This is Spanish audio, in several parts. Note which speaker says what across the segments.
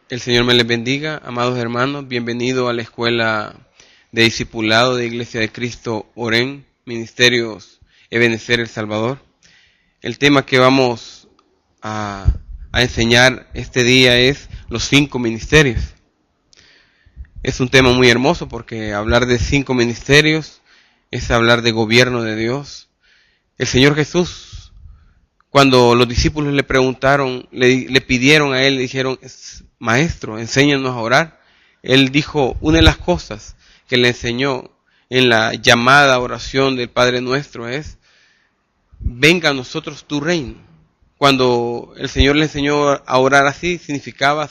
Speaker 1: El Señor me les bendiga, amados hermanos. Bienvenido a la escuela de discipulado de Iglesia de Cristo Orén, Ministerios Ebenecer El Salvador. El tema que vamos a enseñar este día es los 5 ministerios. Es un tema muy hermoso porque hablar de 5 ministerios es hablar de gobierno de Dios. El Señor Jesús, cuando los discípulos le preguntaron, le pidieron a él, le dijeron: Maestro, enséñanos a orar. Él dijo, una de las cosas que le enseñó en la llamada oración del Padre Nuestro es: venga a nosotros tu reino. Cuando el Señor le enseñó a orar así, significaba: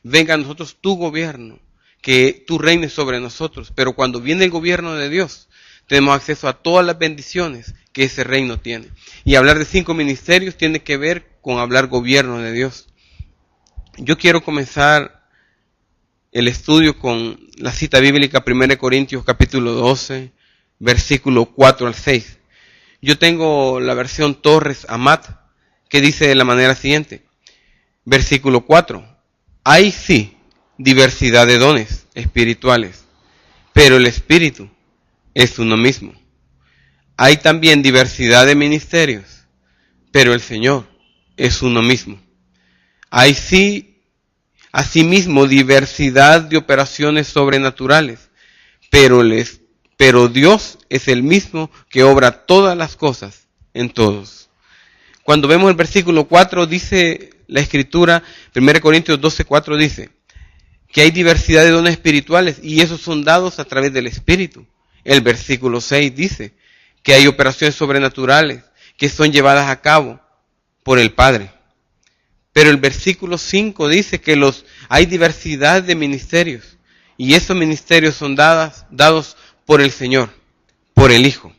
Speaker 1: venga a nosotros tu gobierno, que tú reines sobre nosotros. Pero cuando viene el gobierno de Dios, tenemos acceso a todas las bendiciones que ese reino tiene. Y hablar de 5 ministerios tiene que ver con hablar gobierno de Dios. Yo quiero comenzar el estudio con la cita bíblica 1 Corintios capítulo 12, versículo 4 al 6. Yo tengo la versión Torres Amat, que dice de la manera siguiente. Versículo 4. Hay sí diversidad de dones espirituales, pero el Espíritu es uno mismo. Hay también diversidad de ministerios, pero el Señor es uno mismo. Hay sí, asimismo, diversidad de operaciones sobrenaturales, pero Dios es el mismo que obra todas las cosas en todos. Cuando vemos el versículo 4, dice la Escritura, 1 Corintios 12:4 dice que hay diversidad de dones espirituales y esos son dados a través del Espíritu. El versículo 6 dice que hay operaciones sobrenaturales que son llevadas a cabo por el Padre. Pero el versículo 5 dice que hay diversidad de ministerios y esos ministerios son dados por el Señor, por el Hijo.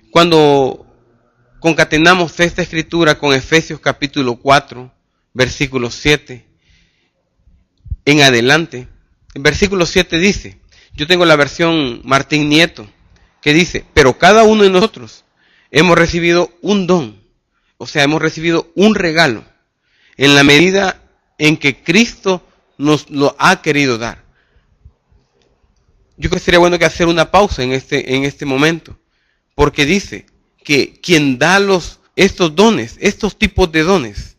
Speaker 1: Cuando concatenamos esta escritura con Efesios capítulo 4, versículo 7 en adelante, el versículo 7 dice, yo tengo la versión Martín Nieto, que dice, pero cada uno de nosotros hemos recibido un don. O sea, hemos recibido un regalo en la medida en que Cristo nos lo ha querido dar. Yo creo que sería bueno que hacer una pausa en este momento, porque dice que quien da estos dones, estos tipos de dones,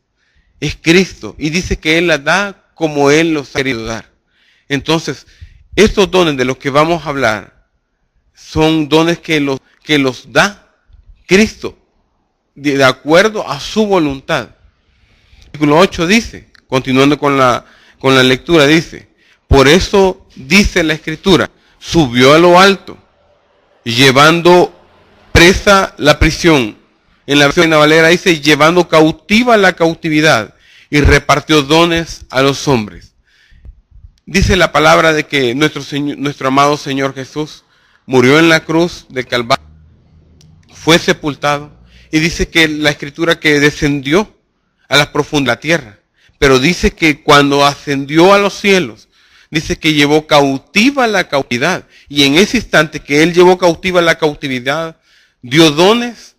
Speaker 1: es Cristo, y dice que Él las da como Él los ha querido dar. Entonces, estos dones de los que vamos a hablar son dones que los da Cristo, de acuerdo a su voluntad. El versículo 8 dice, continuando con la lectura, dice, por eso dice la Escritura, subió a lo alto, llevando presa la prisión. En la versión Valera dice, llevando cautiva la cautividad, y repartió dones a los hombres. Dice la palabra de que nuestro amado Señor Jesús murió en la cruz del Calvario, fue sepultado, y dice que la Escritura que descendió a las profundidades de la tierra, pero dice que cuando ascendió a los cielos, dice que llevó cautiva la cautividad, y en ese instante que Él llevó cautiva la cautividad, dio dones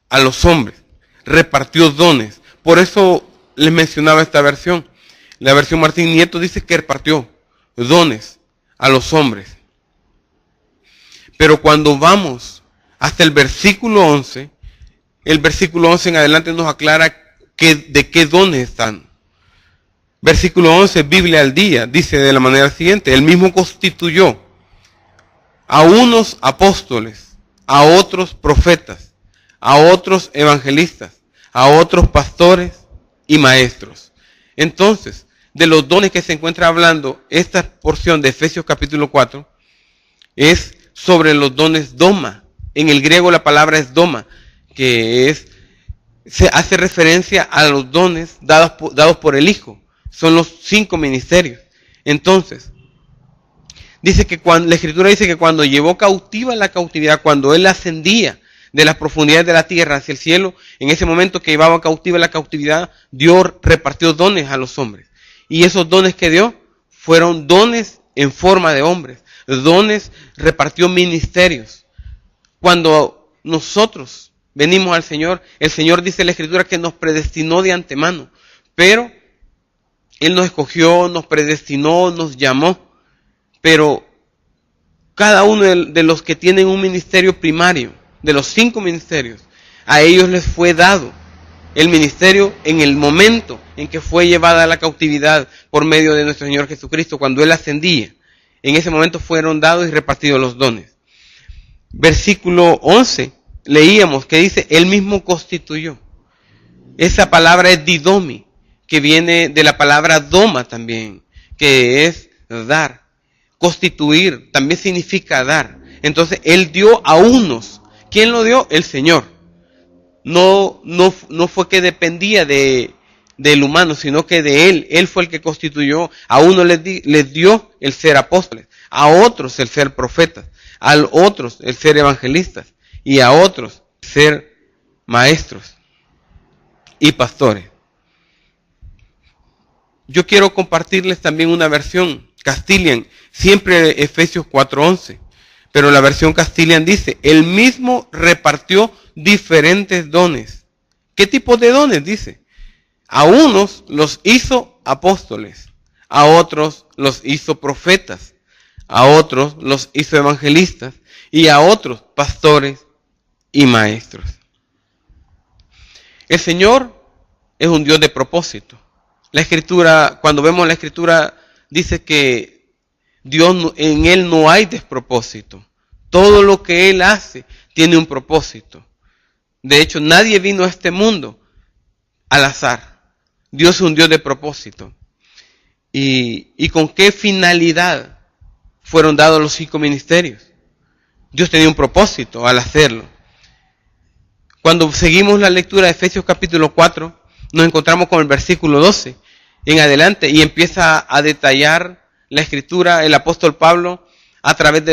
Speaker 1: a los hombres, repartió dones. Por eso les mencionaba esta versión. La versión Martín Nieto dice que repartió dones a los hombres. Pero cuando vamos hasta el versículo 11, el versículo 11 en adelante nos aclara de qué dones están. Versículo 11, Biblia al día, dice de la manera siguiente, Él mismo constituyó a unos apóstoles, a otros profetas, a otros evangelistas, a otros pastores y maestros. Entonces, de los dones que se encuentra hablando esta porción de Efesios capítulo 4, es sobre los dones doma. En el griego la palabra es doma, que se hace referencia a los dones dados por el Hijo. Son los 5 ministerios. Entonces, dice que la Escritura dice que cuando llevó cautiva la cautividad, cuando Él ascendía de las profundidades de la tierra hacia el cielo, en ese momento que llevaba cautiva la cautividad, Dios repartió dones a los hombres. Y esos dones que dio fueron dones en forma de hombres. Dones, repartió ministerios. Cuando nosotros venimos al Señor, el Señor dice en la Escritura que nos predestinó de antemano, pero Él nos escogió, nos predestinó, nos llamó, pero cada uno de los que tienen un ministerio primario, de los 5 ministerios, a ellos les fue dado el ministerio en el momento en que fue llevada a la cautividad por medio de nuestro Señor Jesucristo, cuando Él ascendía. En ese momento fueron dados y repartidos los dones. Versículo 11, leíamos que dice, Él mismo constituyó. Esa palabra es didomi, que viene de la palabra doma también, que es dar. Constituir también significa dar. Entonces, Él dio a unos. ¿Quién lo dio? El Señor. No fue que dependía del humano, sino que de Él. Él fue el que constituyó. A uno les dio el ser apóstoles, a otros el ser profetas, a otros el ser evangelistas y a otros el ser maestros y pastores. Yo quiero compartirles también una versión Castilian, siempre Efesios 4:11, pero la versión Castilian dice, Él mismo repartió diferentes dones. ¿Qué tipo de dones? Dice, a unos los hizo apóstoles, a otros los hizo profetas, a otros los hizo evangelistas y a otros pastores y maestros. El Señor es un Dios de propósito. La Escritura, cuando vemos la Escritura, dice que Dios, en Él no hay despropósito. Todo lo que Él hace tiene un propósito. De hecho, nadie vino a este mundo al azar. Dios es un Dios de propósito. ¿Y con qué finalidad fueron dados los 5 ministerios? Dios tenía un propósito al hacerlo. Cuando seguimos la lectura de Efesios capítulo 4, nos encontramos con el versículo 12 en adelante y empieza a detallar la Escritura, el apóstol Pablo, a través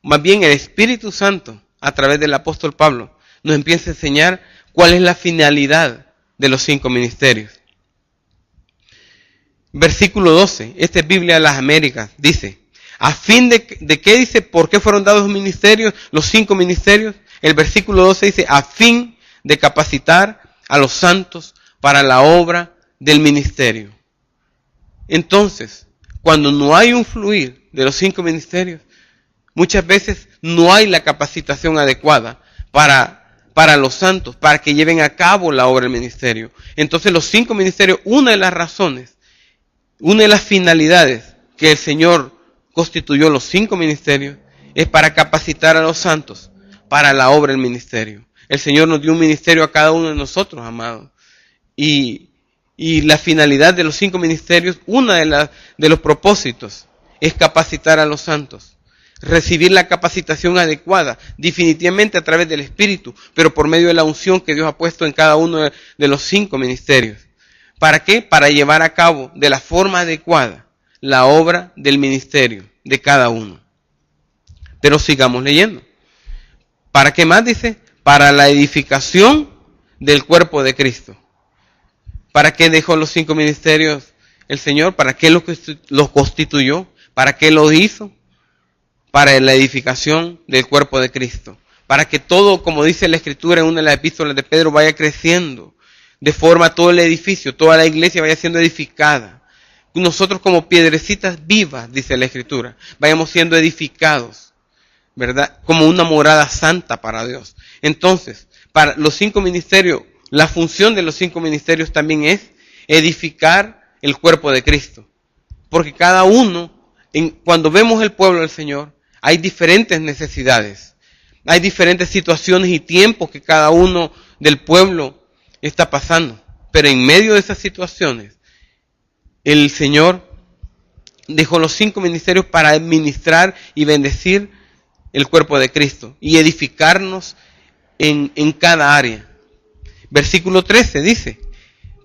Speaker 1: más bien el Espíritu Santo, a través del apóstol Pablo, nos empieza a enseñar cuál es la finalidad de los 5 ministerios. Versículo 12, esta es Biblia de las Américas, dice, a fin de qué dice, ¿por qué fueron dados los ministerios, los 5 ministerios? El versículo 12 dice, a fin de capacitar a los santos para la obra del ministerio. Entonces, cuando no hay un fluir de los 5 ministerios, muchas veces no hay la capacitación adecuada para los santos, para que lleven a cabo la obra del ministerio. Entonces los 5 ministerios, una de las razones, una de las finalidades que el Señor constituyó los 5 ministerios, es para capacitar a los santos para la obra del ministerio. El Señor nos dio un ministerio a cada uno de nosotros, amados. Y la finalidad de los 5 ministerios, una de los propósitos, es capacitar a los santos. Recibir la capacitación adecuada, definitivamente a través del Espíritu, pero por medio de la unción que Dios ha puesto en cada uno de los 5 ministerios. ¿Para qué? Para llevar a cabo de la forma adecuada la obra del ministerio de cada uno. Pero sigamos leyendo. ¿Para qué más dice? Para la edificación del cuerpo de Cristo. ¿Para qué dejó los 5 ministerios el Señor? ¿Para qué los constituyó? ¿Para qué los hizo? Para la edificación del cuerpo de Cristo. Para que todo, como dice la Escritura en una de las epístolas de Pedro, vaya creciendo. De forma todo el edificio, toda la iglesia vaya siendo edificada. Nosotros como piedrecitas vivas, dice la Escritura, vayamos siendo edificados, ¿verdad? Como una morada santa para Dios. Entonces, para los 5 ministerios, la función de los 5 ministerios también es edificar el cuerpo de Cristo. Porque cada uno, cuando vemos el pueblo del Señor, hay diferentes necesidades. Hay diferentes situaciones y tiempos que cada uno del pueblo está pasando. Pero en medio de esas situaciones, el Señor dejó los 5 ministerios para administrar y bendecir el cuerpo de Cristo y edificarnos en cada área. Versículo 13 dice,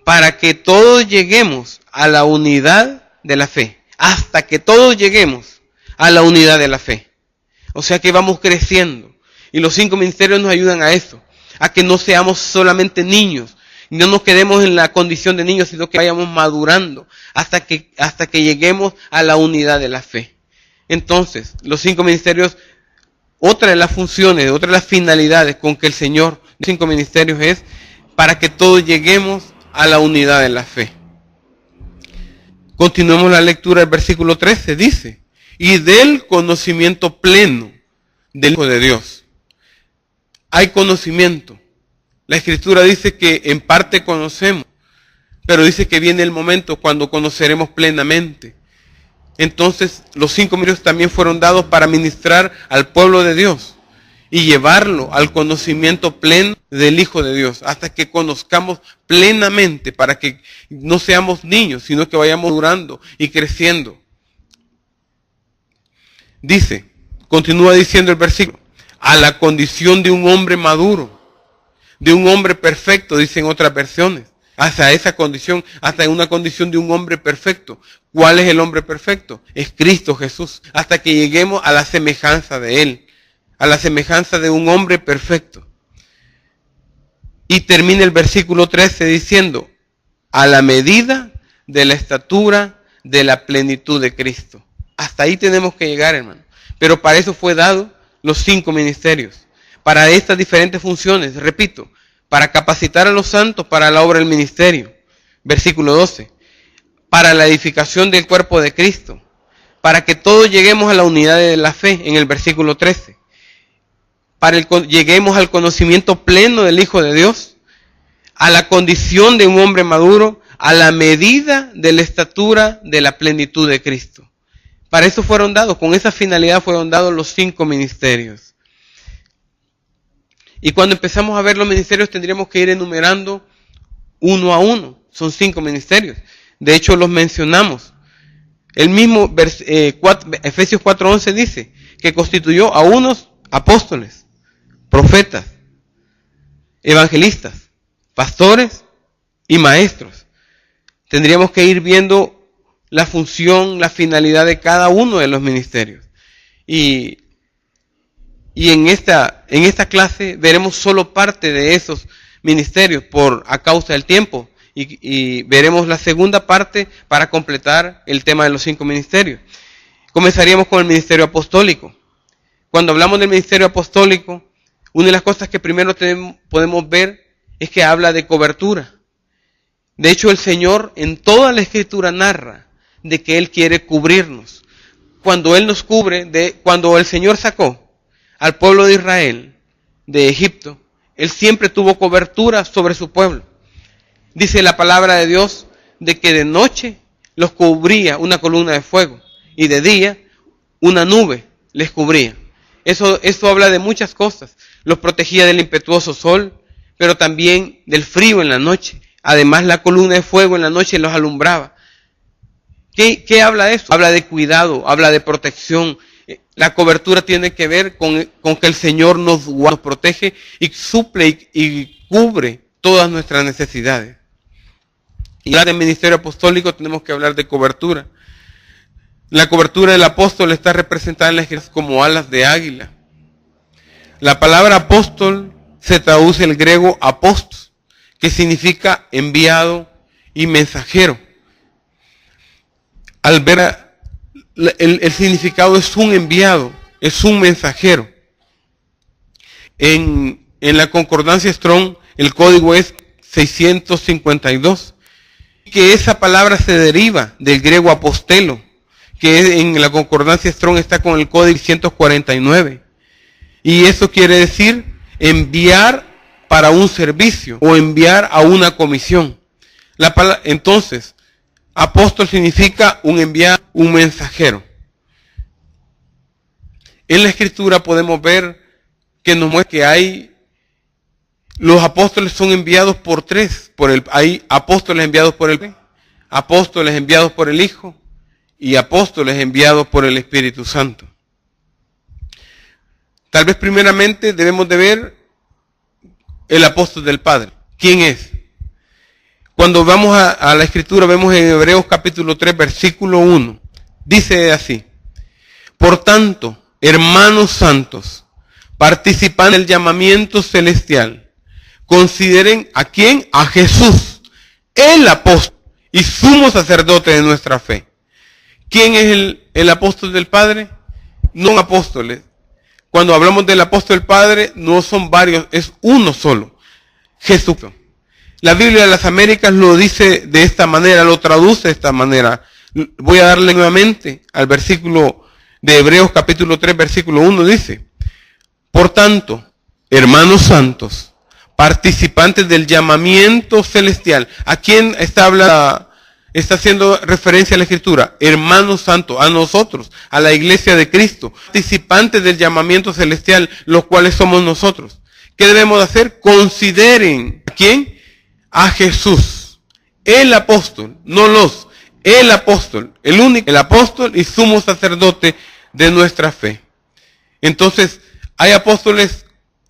Speaker 1: para que todos lleguemos a la unidad de la fe. Hasta que todos lleguemos a la unidad de la fe. O sea que vamos creciendo. Y los 5 ministerios nos ayudan a eso. A que no seamos solamente niños. No nos quedemos en la condición de niños, sino que vayamos madurando hasta que lleguemos a la unidad de la fe. Entonces, los 5 ministerios, otra de las funciones, otra de las finalidades con que el Señor, los 5 ministerios es para que todos lleguemos a la unidad de la fe. Continuemos la lectura del versículo 13, dice, y del conocimiento pleno del Hijo de Dios. Hay conocimiento. La Escritura dice que en parte conocemos, pero dice que viene el momento cuando conoceremos plenamente. Entonces, los 5 ministerios también fueron dados para ministrar al pueblo de Dios y llevarlo al conocimiento pleno del Hijo de Dios, hasta que conozcamos plenamente, para que no seamos niños, sino que vayamos durando y creciendo. Dice, continúa diciendo el versículo, a la condición de un hombre maduro, de un hombre perfecto, dicen otras versiones, hasta esa condición, hasta una condición de un hombre perfecto. ¿Cuál es el hombre perfecto? Es Cristo Jesús, hasta que lleguemos a la semejanza de Él, a la semejanza de un hombre perfecto. Y termina el versículo 13 diciendo, a la medida de la estatura de la plenitud de Cristo. Hasta ahí tenemos que llegar, hermano. Pero para eso fue dado los 5 ministerios, para estas diferentes funciones, repito, para capacitar a los santos para la obra del ministerio. Versículo 12, para la edificación del cuerpo de Cristo, para que todos lleguemos a la unidad de la fe, en el versículo 13. Lleguemos al conocimiento pleno del Hijo de Dios, a la condición de un hombre maduro, a la medida de la estatura de la plenitud de Cristo. Para eso fueron dados, con esa finalidad fueron dados los 5 ministerios. Y cuando empezamos a ver los ministerios tendríamos que ir enumerando uno a uno. Son 5 ministerios. De hecho los mencionamos. El mismo Efesios 4:11 dice que constituyó a unos apóstoles, profetas, evangelistas, pastores y maestros. Tendríamos que ir viendo la función, la finalidad de cada uno de los ministerios. Y en esta clase veremos solo parte de esos ministerios a causa del tiempo. Y veremos la segunda parte para completar el tema de los 5 ministerios. Comenzaríamos con el ministerio apostólico. Cuando hablamos del ministerio apostólico, una de las cosas que primero podemos ver es que habla de cobertura. De hecho, el Señor en toda la Escritura narra de que Él quiere cubrirnos. Cuando Él nos cubre, cuando el Señor sacó al pueblo de Israel de Egipto, Él siempre tuvo cobertura sobre su pueblo. Dice la palabra de Dios de que de noche los cubría una columna de fuego y de día una nube les cubría. Eso habla de muchas cosas. Los protegía del impetuoso sol, pero también del frío en la noche. Además, la columna de fuego en la noche los alumbraba. ¿Qué habla de eso? Habla de cuidado, habla de protección. La cobertura tiene que ver con que el Señor nos protege y suple y cubre todas nuestras necesidades. Y hablar del ministerio apostólico tenemos que hablar de cobertura. La cobertura del apóstol está representada en la Escritura como alas de águila. La palabra apóstol se traduce el griego apostos, que significa enviado y mensajero. Al ver el significado es un enviado, es un mensajero. En la concordancia Strong el código es 652, que esa palabra se deriva del griego apostelo, que en la concordancia Strong está con el código 649. Y eso quiere decir enviar para un servicio o enviar a una comisión. Entonces, apóstol significa un enviado, un mensajero. En la Escritura podemos ver que nos muestra que los apóstoles son enviados por 3. Hay apóstoles enviados por el Padre, apóstoles enviados por el Hijo y apóstoles enviados por el Espíritu Santo. Tal vez primeramente debemos de ver el apóstol del Padre. ¿Quién es? Cuando vamos a la Escritura, vemos en Hebreos capítulo 3, versículo 1. Dice así: por tanto, hermanos santos, participan del llamamiento celestial. Consideren ¿a quién? A Jesús, el apóstol y sumo sacerdote de nuestra fe. ¿Quién es el apóstol del Padre? No son apóstoles. Cuando hablamos del apóstol del Padre, no son varios, es uno solo, Jesús. La Biblia de las Américas lo dice de esta manera, lo traduce de esta manera. Voy a darle nuevamente al versículo de Hebreos capítulo 3, versículo 1, dice: por tanto, hermanos santos, participantes del llamamiento celestial. ¿A quién está hablando? Está haciendo referencia a la Escritura. Hermanos santos, a nosotros, a la iglesia de Cristo, participantes del llamamiento celestial, los cuales somos nosotros. ¿Qué debemos hacer? Consideren, ¿a quién? A Jesús, el apóstol, el apóstol, el único, el apóstol y sumo sacerdote de nuestra fe. Entonces, hay apóstoles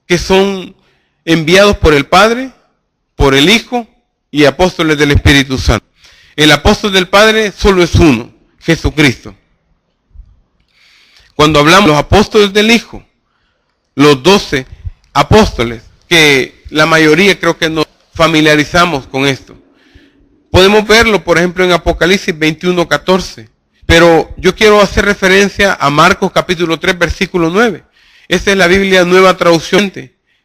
Speaker 1: que son enviados por el Padre, por el Hijo y apóstoles del Espíritu Santo. El apóstol del Padre solo es uno, Jesucristo. Cuando hablamos de los apóstoles del Hijo, los 12 apóstoles, que la mayoría creo que nos familiarizamos con esto. Podemos verlo, por ejemplo, en Apocalipsis 21:14. Pero yo quiero hacer referencia a Marcos capítulo 3, versículo 9. Esta es la Biblia Nueva Traducción.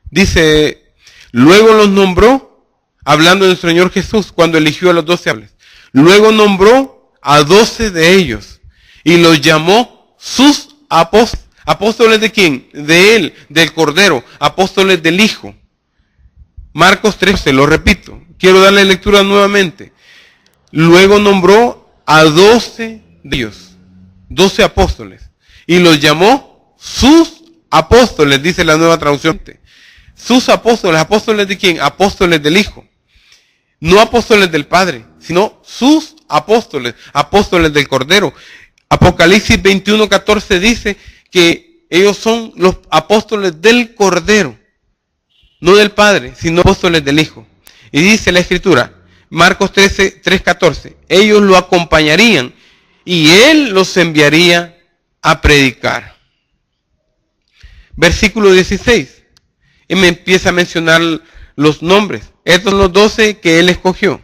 Speaker 1: Dice, luego los nombró, hablando del Señor Jesús, cuando eligió a los 12 apóstoles. Luego nombró a 12 de ellos y los llamó sus apóstoles. ¿Apóstoles de quién? De Él, del Cordero, apóstoles del Hijo. Marcos 13, lo repito, quiero darle lectura nuevamente. Luego nombró a 12 de ellos, 12 apóstoles, y los llamó sus apóstoles, dice la Nueva Traducción. Sus apóstoles, ¿apóstoles de quién? Apóstoles del Hijo. No apóstoles del Padre, sino sus apóstoles, apóstoles del Cordero. Apocalipsis 21:14 dice que ellos son los apóstoles del Cordero, no del Padre, sino apóstoles del Hijo. Y dice la Escritura, Marcos 3:14, ellos lo acompañarían y Él los enviaría a predicar. Versículo 16, y me empieza a mencionar los nombres. Estos son los 12 que Él escogió.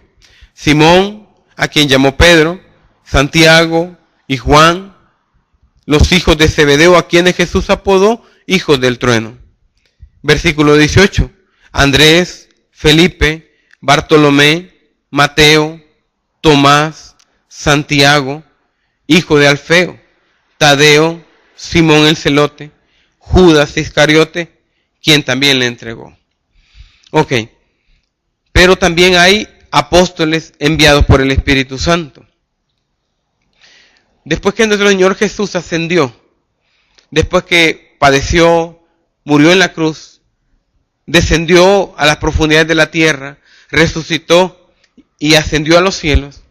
Speaker 1: Simón, a quien llamó Pedro, Santiago y Juan, los hijos de Zebedeo, a quienes Jesús apodó hijos del trueno. Versículo 18, Andrés, Felipe, Bartolomé, Mateo, Tomás, Santiago, hijo de Alfeo, Tadeo, Simón el Celote, Judas Iscariote, quien también le entregó. Ok, pero también hay apóstoles enviados por el Espíritu Santo. Después que nuestro Señor Jesús ascendió, después que padeció, murió en la cruz, descendió a las profundidades de la tierra, resucitó y ascendió a los cielos,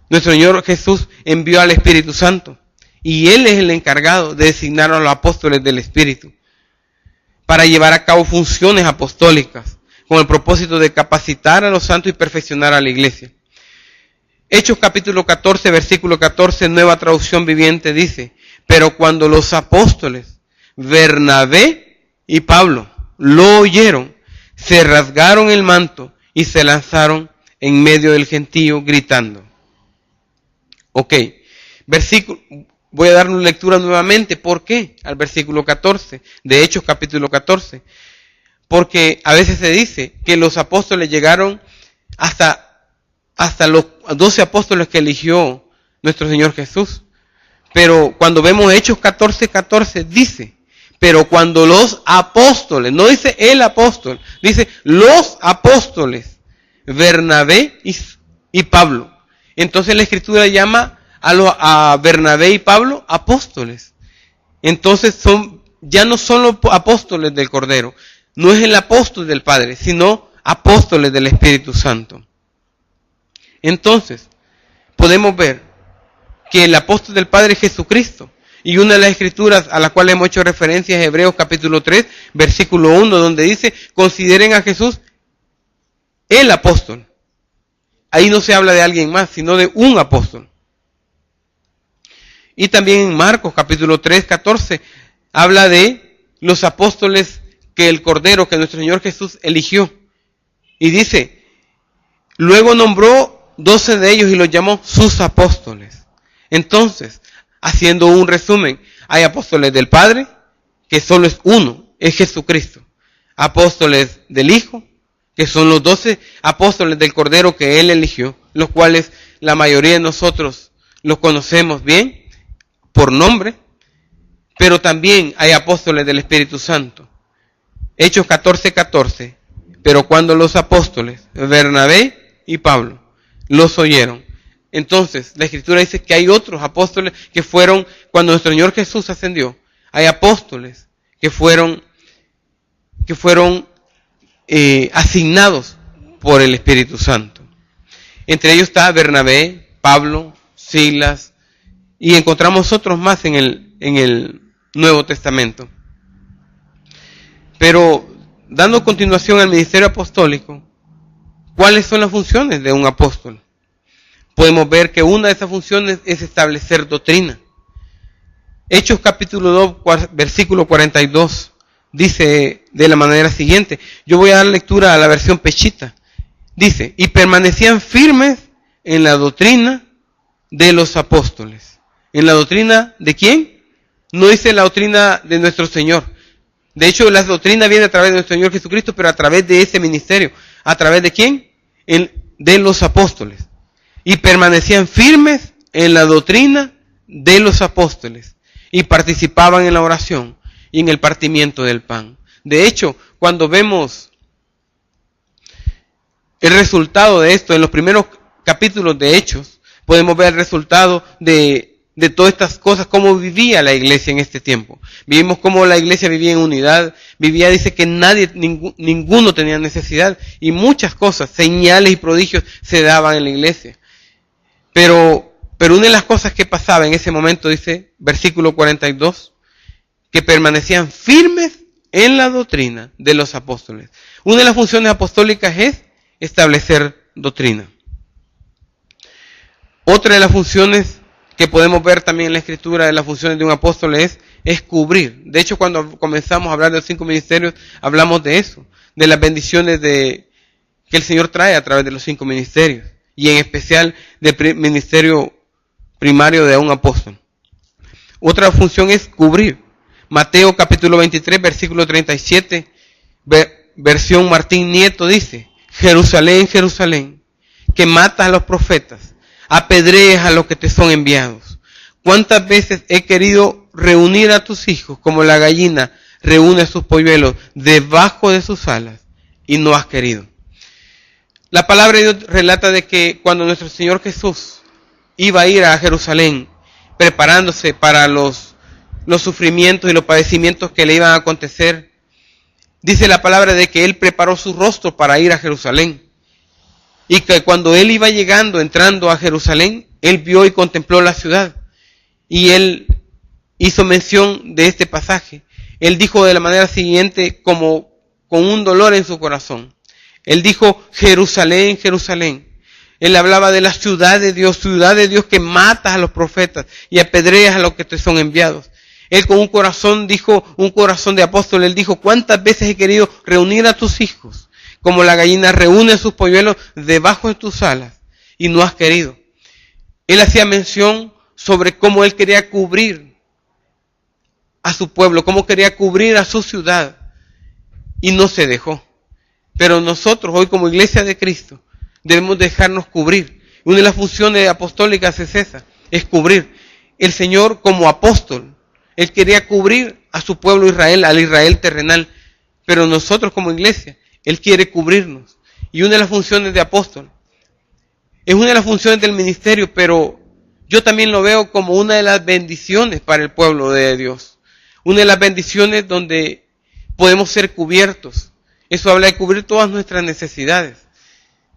Speaker 1: nuestro Señor Jesús envió al Espíritu Santo. Y Él es el encargado de designar a los apóstoles del Espíritu para llevar a cabo funciones apostólicas con el propósito de capacitar a los santos y perfeccionar a la iglesia. Hechos capítulo 14, versículo 14, Nueva Traducción Viviente dice, pero cuando los apóstoles Bernabé y Pablo lo oyeron, se rasgaron el manto y se lanzaron en medio del gentío gritando. Ok, voy a dar una lectura nuevamente. ¿Por qué? Al versículo 14 de Hechos capítulo 14. Porque a veces se dice que los apóstoles llegaron hasta los 12 apóstoles que eligió nuestro Señor Jesús. Pero cuando vemos Hechos 14:14 dice, pero cuando los apóstoles, no dice el apóstol, dice los apóstoles, Bernabé y Pablo. Entonces la Escritura llama a Bernabé y Pablo apóstoles. Entonces ya no son los apóstoles del Cordero, no es el apóstol del Padre, sino apóstoles del Espíritu Santo. Entonces, podemos ver que el apóstol del Padre es Jesucristo. Y una de las escrituras a las cuales hemos hecho referencia es Hebreos capítulo 3, versículo 1, donde dice, consideren a Jesús el apóstol. Ahí no se habla de alguien más, sino de un apóstol. Y también en Marcos capítulo 3, 14, habla de los apóstoles que el Cordero, que nuestro Señor Jesús eligió. Y dice, luego nombró 12 de ellos y los llamó sus apóstoles. Entonces, haciendo un resumen, hay apóstoles del Padre, que solo es uno, es Jesucristo. Apóstoles del Hijo, que son los 12 apóstoles del Cordero que Él eligió, los cuales la mayoría de nosotros los conocemos bien por nombre, pero también hay apóstoles del Espíritu Santo. Hechos 14:14. Pero cuando los apóstoles, Bernabé y Pablo, los oyeron. Entonces, la Escritura dice que hay otros apóstoles que fueron, cuando nuestro Señor Jesús ascendió, hay apóstoles que fueron asignados por el Espíritu Santo. Entre ellos está Bernabé, Pablo, Silas, y encontramos otros más en el Nuevo Testamento. Pero, dando continuación al ministerio apostólico, ¿cuáles son las funciones de un apóstol? Podemos ver que una de esas funciones es establecer doctrina. Hechos capítulo 2, versículo 42, dice de la manera siguiente. Yo voy a dar lectura a la versión Pechita. Dice, y permanecían firmes en la doctrina de los apóstoles. ¿En la doctrina de quién? No dice la doctrina de nuestro Señor. De hecho, la doctrina viene a través de nuestro Señor Jesucristo, pero a través de ese ministerio. ¿A través de quién? De los apóstoles. Y permanecían firmes en la doctrina de los apóstoles. Y participaban en la oración y en el partimiento del pan. De hecho, cuando vemos el resultado de esto, en los primeros capítulos de Hechos, podemos ver el resultado de todas estas cosas, cómo vivía la iglesia en este tiempo. Vivimos cómo la iglesia vivía en unidad, dice que ninguno tenía necesidad, y muchas cosas, señales y prodigios se daban en la iglesia. Pero una de las cosas que pasaba en ese momento, dice, versículo 42, que permanecían firmes en la doctrina de los apóstoles. Una de las funciones apostólicas es establecer doctrina. Otra de las funciones que podemos ver también en la Escritura de las funciones de un apóstol es cubrir. De hecho, cuando comenzamos a hablar de los 5 ministerios, hablamos de eso, de las bendiciones que el Señor trae a través de los 5 ministerios, y en especial del ministerio primario de un apóstol. Otra función es cubrir. Mateo capítulo 23, versículo 37, versión Martín Nieto dice, Jerusalén, Jerusalén, que matas a los profetas, apedreas a los que te son enviados. ¿Cuántas veces he querido reunir a tus hijos como la gallina reúne a sus polluelos debajo de sus alas y no has querido? La palabra de Dios relata de que cuando nuestro Señor Jesús iba a ir a Jerusalén preparándose para los sufrimientos y los padecimientos que le iban a acontecer, dice la palabra de que Él preparó su rostro para ir a Jerusalén. Y que cuando Él iba entrando a Jerusalén, Él vio y contempló la ciudad. Y Él hizo mención de este pasaje. Él dijo de la manera siguiente, como con un dolor en su corazón. Él dijo, Jerusalén, Jerusalén. Él hablaba de la ciudad de Dios que matas a los profetas y apedreas a los que te son enviados. Él con un corazón dijo, un corazón de apóstol, él dijo, ¿cuántas veces he querido reunir a tus hijos? Como la gallina reúne a sus polluelos debajo de tus alas y no has querido. Él hacía mención sobre cómo él quería cubrir a su pueblo, cómo quería cubrir a su ciudad y no se dejó. Pero nosotros hoy como iglesia de Cristo debemos dejarnos cubrir. Una de las funciones apostólicas es esa, es cubrir. El Señor como apóstol, Él quería cubrir a su pueblo Israel, al Israel terrenal, pero nosotros como iglesia, Él quiere cubrirnos. Y una de las funciones de apóstol es una de las funciones del ministerio, pero yo también lo veo como una de las bendiciones para el pueblo de Dios. Una de las bendiciones donde podemos ser cubiertos. Eso habla de cubrir todas nuestras necesidades,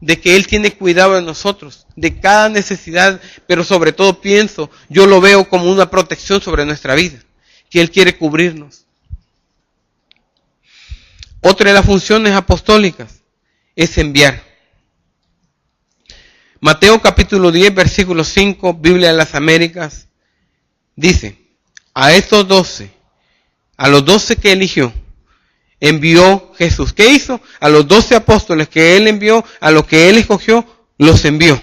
Speaker 1: de que Él tiene cuidado de nosotros, de cada necesidad, pero sobre todo yo lo veo como una protección sobre nuestra vida, que Él quiere cubrirnos. Otra de las funciones apostólicas es enviar. Mateo capítulo 10, versículo 5, Biblia de las Américas, dice, a estos 12, a los 12 que eligió, envió Jesús. ¿Qué hizo? A los 12 apóstoles que Él envió, a los que Él escogió, los envió.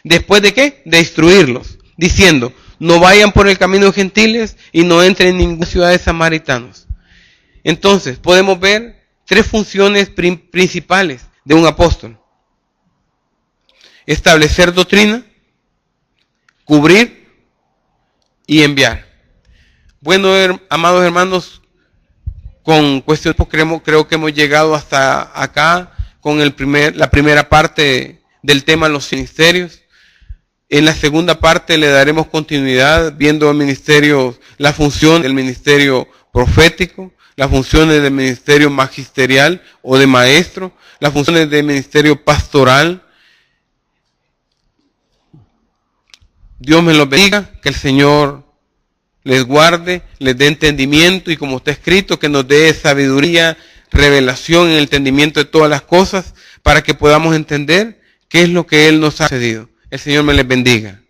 Speaker 1: ¿Después de qué? De instruirlos, diciendo, no vayan por el camino de gentiles y no entren en ninguna ciudad de samaritanos. Entonces, podemos ver 3 funciones principales de un apóstol. Establecer doctrina, cubrir y enviar. Bueno, amados hermanos, con cuestiones creo que hemos llegado hasta acá con la primera parte del tema de los ministerios. En la segunda parte le daremos continuidad viendo el ministerio, la función del ministerio profético, las funciones del ministerio magisterial o de maestro, las funciones del ministerio pastoral. Dios me los bendiga, que el Señor les guarde, les dé entendimiento y como está escrito, que nos dé sabiduría, revelación en el entendimiento de todas las cosas para que podamos entender qué es lo que Él nos ha cedido. El Señor me les bendiga.